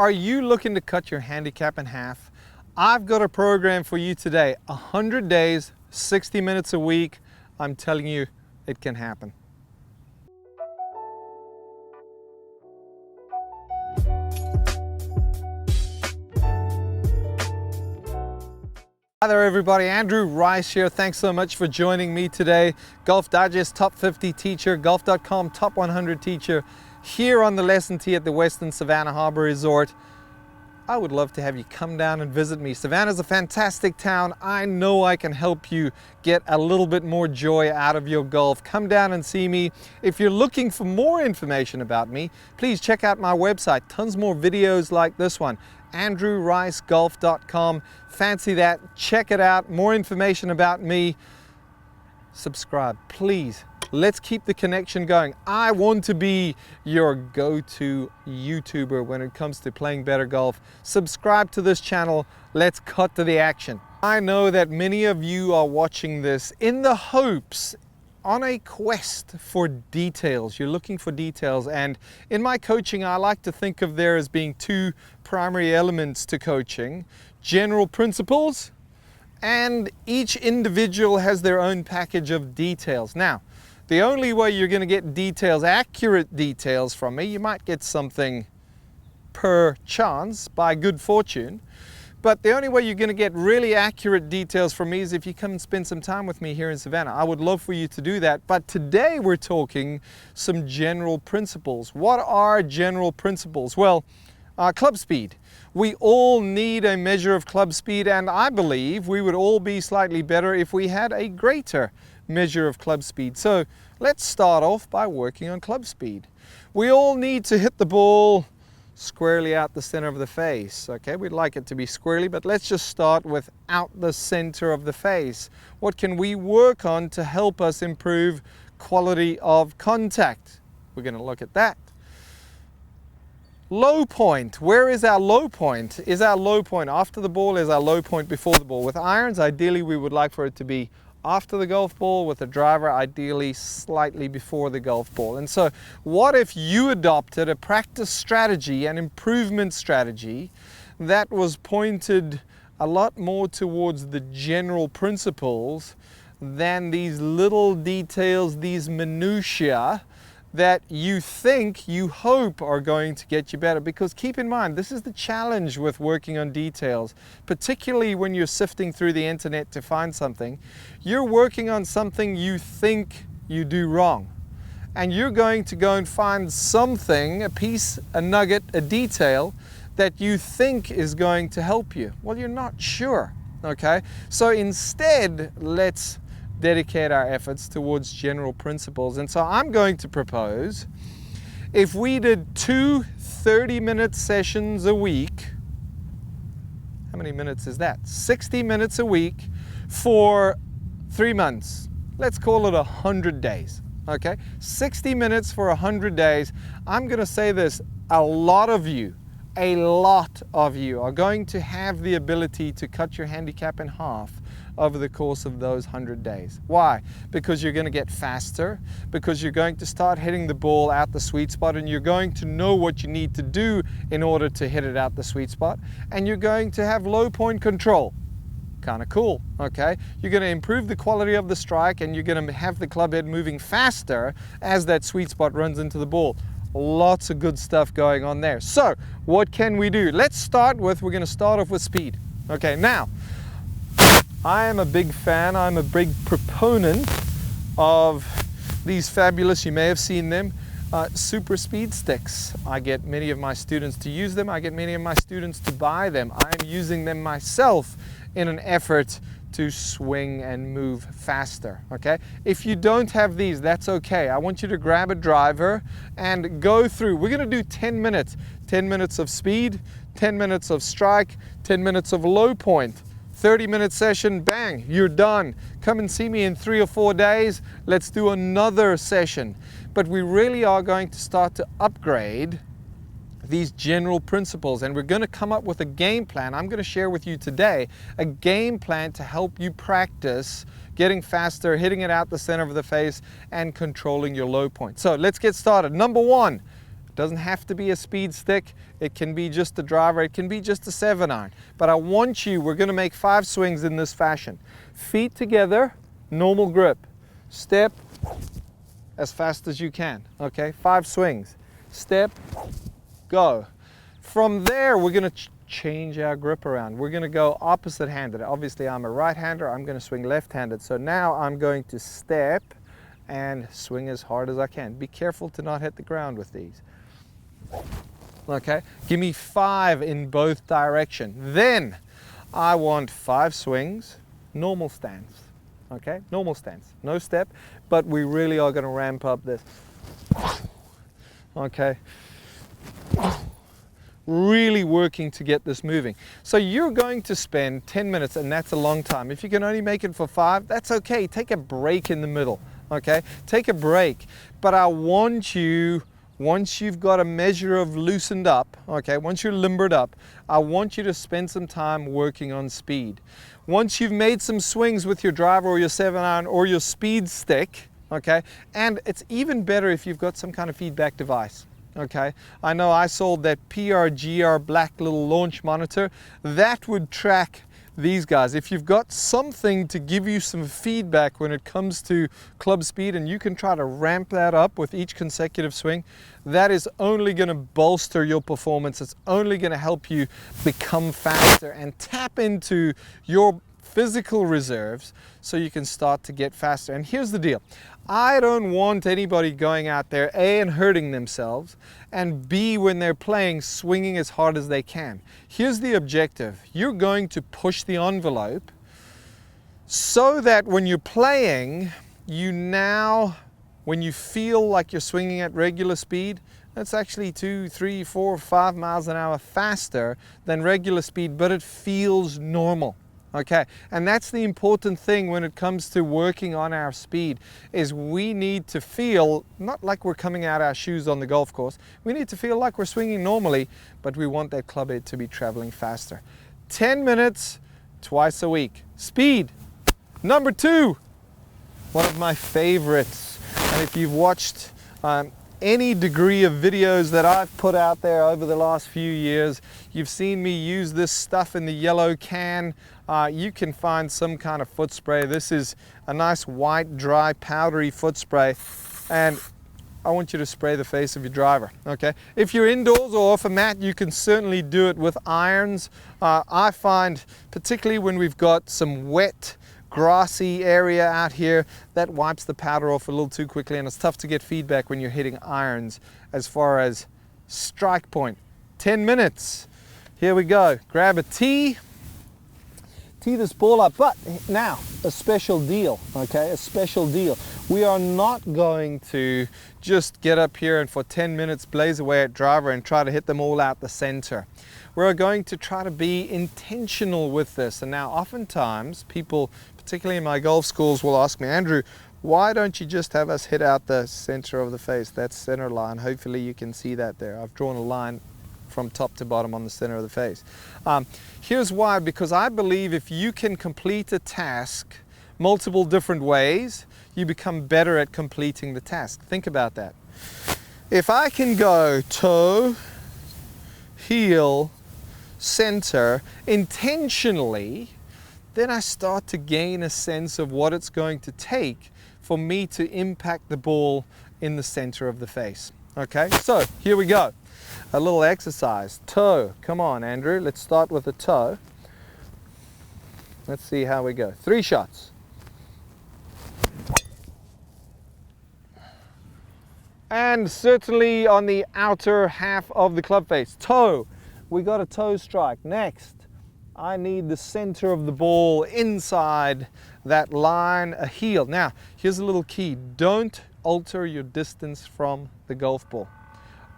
Are you looking to cut your handicap in half? I've got a program for you today. 100 days, 60 minutes a week. I'm telling you, it can happen. Hi there everybody, Andrew Rice here. Thanks so much for joining me today. Golf Digest Top 50 teacher, Golf.com Top 100 teacher, here on the lesson tee at the Western Savannah Harbor Resort. I would love to have you come down and visit me. Savannah's a fantastic town. I know I can help you get a little bit more joy out of your golf. Come down and see me. If you're looking for more information about me, please check out my website. Tons more videos like this one. AndrewRiceGolf.com. Fancy that, check it out. More information about me. Subscribe, please. Let's keep the connection going. I want to be your go-to YouTuber when it comes to playing better golf. Subscribe to this channel. Let's cut to the action. I know that many of you are watching this in the hopes, on a quest for details. You're looking for details, and in my coaching I like to think of there as being two primary elements to coaching: general principles, and each individual has their own package of details. Now, the only way you're going to get details, accurate details from me, you might get something per chance by good fortune, but the only way you're going to get really accurate details from me is if you come and spend some time with me here in Savannah. I would love for you to do that. But today we're talking some general principles. What are general principles? Well, club speed. We all need a measure of club speed, and I believe we would all be slightly better if we had a greater measure of club speed. So let's start off by working on club speed. We all need to hit the ball squarely out the center of the face. Okay, we'd like it to be squarely, but let's just start with out the center of the face. What can we work on to help us improve quality of contact? We're going to look at that. Low point. Where is our low point? Is our low point after the ball? Is our low point before the ball? With irons, ideally we would like for it to be after the golf ball. With a driver, ideally slightly before the golf ball. And so what if you adopted a practice strategy, an improvement strategy that was pointed a lot more towards the general principles than these little details, these minutiae that you think, you hope are going to get you better? Because keep in mind, this is the challenge with working on details, particularly when you're sifting through the internet to find something. You're working on something you think you do wrong, and you're going to go and find something, a piece, a nugget, a detail that you think is going to help you. Well, you're not sure, okay? So instead, let's dedicate our efforts towards general principles. And so I'm going to propose, if we did 2 30-minute sessions a week, how many minutes is that? 60 minutes a week for 3 months. Let's call it 100 days, okay? 60 minutes for 100 days. I'm going to say this, a lot of you are going to have the ability to cut your handicap in half over the course of those 100 days. Why? Because you're going to get faster, because you're going to start hitting the ball out the sweet spot, and you're going to know what you need to do in order to hit it out the sweet spot, and you're going to have low point control. Kind of cool, okay? You're going to improve the quality of the strike, and you're going to have the club head moving faster as that sweet spot runs into the ball. Lots of good stuff going on there. So what can we do? We're going to start off with speed. Okay, now, I am a big fan, I'm a big proponent of these fabulous, you may have seen them, super speed sticks. I get many of my students to use them. I get many of my students to buy them. I'm using them myself in an effort to swing and move faster, okay? If you don't have these, that's okay. I want you to grab a driver and go through. We're gonna do 10 minutes. 10 minutes of speed, 10 minutes of strike, 10 minutes of low point. 30-minute session, bang, you're done. Come and see me in 3 or 4 days. Let's do another session. But we really are going to start to upgrade these general principles, and we're going to come up with a game plan. I'm going to share with you today a game plan to help you practice getting faster, hitting it out the center of the face, and controlling your low point. So let's get started. Number one, It doesn't have to be a speed stick. It can be just a driver. It can be just a 7-iron. But I want you, we're going to make 5 swings in this fashion. Feet together, normal grip. Step as fast as you can. Okay, 5 swings. Step, go. From there, we're going to change our grip around. We're going to go opposite-handed. Obviously, I'm a right-hander. I'm going to swing left-handed. So now I'm going to step and swing as hard as I can. Be careful to not hit the ground with these. Okay, give me 5 in both directions. Then I want 5 swings, normal stance. Okay, normal stance, no step, but we really are going to ramp up this. Okay, really working to get this moving. So you're going to spend 10 minutes, and that's a long time. If you can only make it for 5, that's okay. Take a break in the middle. Okay, take a break. But I want you, once you've got a measure of loosened up, okay, once you're limbered up, I want you to spend some time working on speed. Once you've made some swings with your driver or your 7-iron or your speed stick, okay, and it's even better if you've got some kind of feedback device. Okay, I know I sold that PRGR black little launch monitor that would track these guys. If you've got something to give you some feedback when it comes to club speed, and you can try to ramp that up with each consecutive swing, that is only going to bolster your performance. It's only going to help you become faster and tap into your physical reserves so you can start to get faster. And here's the deal. I don't want anybody going out there, A, and hurting themselves, and B, when they're playing, swinging as hard as they can. Here's the objective. You're going to push the envelope so that when you're playing, when you feel like you're swinging at regular speed, that's actually 2, 3, 4, 5 miles an hour faster than regular speed, but it feels normal. Okay, and that's the important thing when it comes to working on our speed, is we need to feel not like we're coming out our shoes on the golf course. We need to feel like we're swinging normally, but we want that club head to be traveling faster. 10 minutes, twice a week. Speed. Number 2, one of my favorites. And if you've watched any degree of videos that I've put out there over the last few years, you've seen me use this stuff in the yellow can. You can find some kind of foot spray. This is a nice white, dry, powdery foot spray, and I want you to spray the face of your driver. Okay, if you're indoors or off a mat, you can certainly do it with irons. I find, particularly when we've got some wet, grassy area out here, that wipes the powder off a little too quickly, and it's tough to get feedback when you're hitting irons as far as strike point. 10 minutes. Here we go. Grab a tee. Tee this ball up, but now a special deal, okay, a special deal. We are not going to just get up here and for 10 minutes blaze away at driver and try to hit them all out the center. We're going to try to be intentional with this. And now oftentimes people, particularly in my golf schools, will ask me, Andrew, why don't you just have us hit out the center of the face, that center line? Hopefully you can see that there. I've drawn a line from top to bottom on the center of the face. Here's why, because I believe if you can complete a task multiple different ways, you become better at completing the task. Think about that. If I can go toe, heel, center intentionally, then I start to gain a sense of what it's going to take for me to impact the ball in the center of the face. Okay, so here we go. A little exercise. Toe. Come on, Andrew. Let's start with the toe. Let's see how we go. 3 shots. And certainly on the outer half of the club face. Toe. We got a toe strike. Next, I need the center of the ball inside that line, a heel. Now, here's a little key. Don't alter your distance from the golf ball.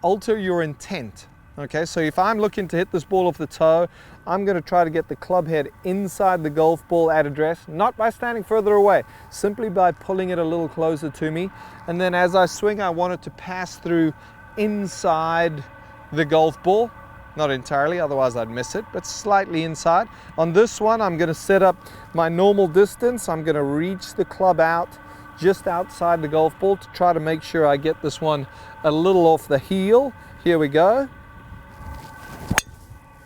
Alter your intent. Okay, so if I'm looking to hit this ball off the toe, I'm going to try to get the club head inside the golf ball at address, not by standing further away, simply by pulling it a little closer to me. And then as I swing, I want it to pass through inside the golf ball. Not entirely, otherwise I'd miss it, but slightly inside. On this one, I'm going to set up my normal distance. I'm going to reach the club out just outside the golf ball to try to make sure I get this one a little off the heel. Here we go.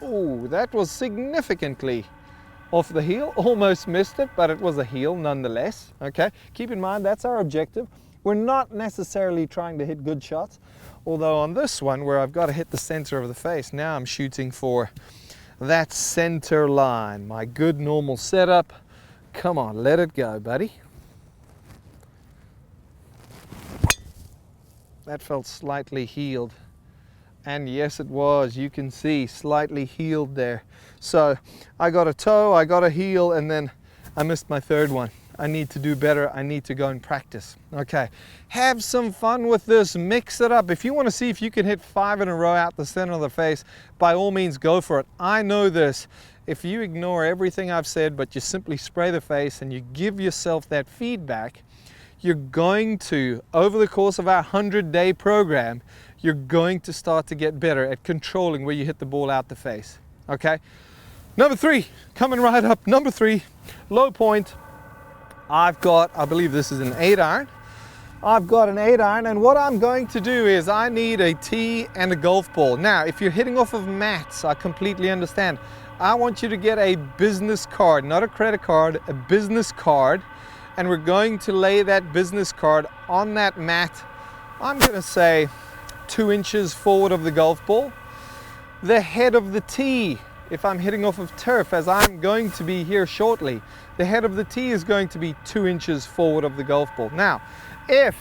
Oh, that was significantly off the heel. Almost missed it, but it was a heel nonetheless. Okay, keep in mind that's our objective. We're not necessarily trying to hit good shots, although on this one where I've got to hit the center of the face, now I'm shooting for that center line. My good normal setup. Come on, let it go, buddy. That felt slightly heeled. And yes, it was. You can see slightly heeled there. So I got a toe, I got a heel, and then I missed my third one. I need to do better. I need to go and practice. Okay, have some fun with this. Mix it up. If you want to see if you can hit 5 in a row out the center of the face, by all means, go for it. I know this. If you ignore everything I've said, but you simply spray the face and you give yourself that feedback, you're going to, over the course of our 100-day program, you're going to start to get better at controlling where you hit the ball out the face. Okay? Number 3, coming right up. Number 3, low point. I've got, I believe this is an 8-iron. I've got an 8-iron, and what I'm going to do is I need a tee and a golf ball. Now, if you're hitting off of mats, I completely understand. I want you to get a business card, not a credit card, a business card, and we're going to lay that business card on that mat. I'm going to say 2 inches forward of the golf ball. The head of the tee, if I'm hitting off of turf, as I'm going to be here shortly, the head of the tee is going to be 2 inches forward of the golf ball. Now, if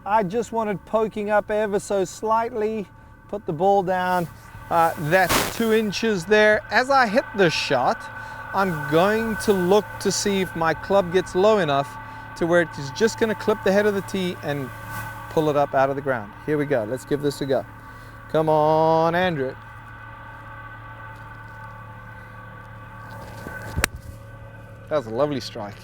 I just wanted poking up ever so slightly, put the ball down, that's 2 inches there. As I hit this shot, I'm going to look to see if my club gets low enough to where it is just going to clip the head of the tee and pull it up out of the ground. Here we go. Let's give this a go. Come on, Andrew. That was a lovely strike.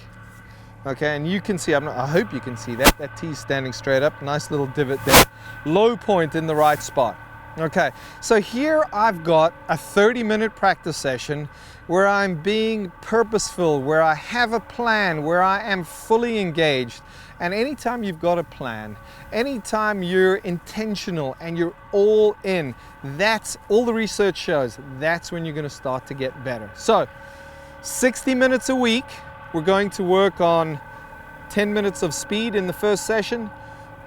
Okay, and you can see, I hope you can see that. That tee's standing straight up. Nice little divot there. Low point in the right spot. Okay, so here I've got a 30-minute practice session where I'm being purposeful, where I have a plan, where I am fully engaged. And anytime you've got a plan, anytime you're intentional and you're all in, that's all the research shows, that's when you're going to start to get better. So 60 minutes a week, we're going to work on 10 minutes of speed in the first session,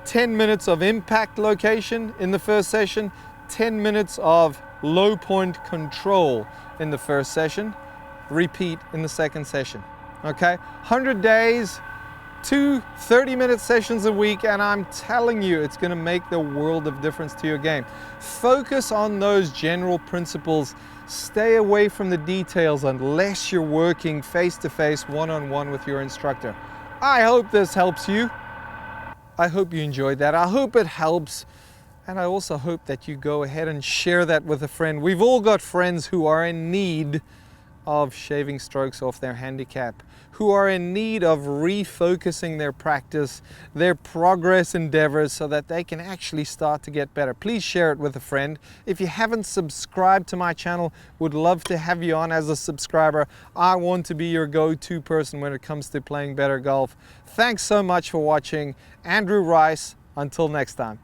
10 minutes of impact location in the first session, 10 minutes of low point control in the first session, repeat in the second session. Okay, 100 days, 2 30-minute sessions a week, and I'm telling you, it's going to make the world of difference to your game. Focus on those general principles. Stay away from the details unless you're working face-to-face, one-on-one with your instructor. I hope this helps you. I hope you enjoyed that. I hope it helps. And I also hope that you go ahead and share that with a friend. We've all got friends who are in need of shaving strokes off their handicap, who are in need of refocusing their practice, their progress endeavors, so that they can actually start to get better. Please share it with a friend. If you haven't subscribed to my channel, would love to have you on as a subscriber. I want to be your go-to person when it comes to playing better golf. Thanks so much for watching. Andrew Rice, until next time.